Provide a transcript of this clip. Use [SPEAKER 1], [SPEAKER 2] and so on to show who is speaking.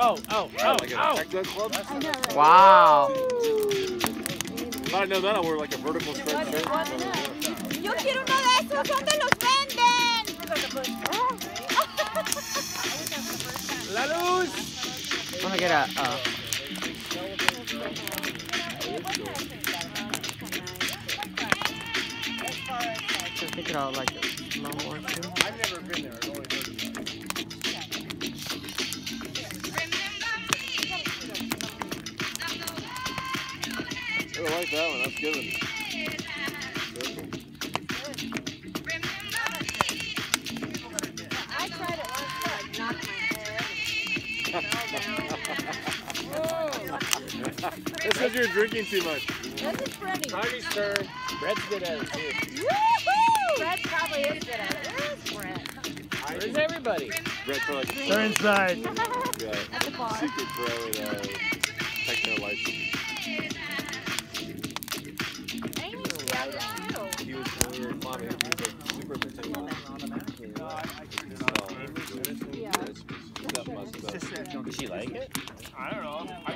[SPEAKER 1] Like a Tecmo club?
[SPEAKER 2] I know, right?
[SPEAKER 3] Wow.
[SPEAKER 1] If I know that, I'll wear like a vertical striped shirt.
[SPEAKER 2] Yo quiero uno de esos, ¿dónde los venden?
[SPEAKER 4] La luz.
[SPEAKER 3] I'm gonna get a. I think it all like a small one too.
[SPEAKER 4] I've never been there. I've only heard of it.
[SPEAKER 1] I like that one. That's good.
[SPEAKER 2] I tried it once, but I knocked my head.
[SPEAKER 1] It says you're drinking too much.
[SPEAKER 2] This is Freddie.
[SPEAKER 4] Tony's turn. Brett's good at it too.
[SPEAKER 2] Woohoo! Brett probably is good at it. Where's Brett?
[SPEAKER 4] Where's everybody?
[SPEAKER 1] Brett for like
[SPEAKER 5] They're inside.
[SPEAKER 2] At the bar.
[SPEAKER 1] secret pro and techno license.
[SPEAKER 2] Amy's young too.
[SPEAKER 1] He was when we were climbing. He was like super techno.
[SPEAKER 2] Yeah.
[SPEAKER 4] Does she like it? I don't know. I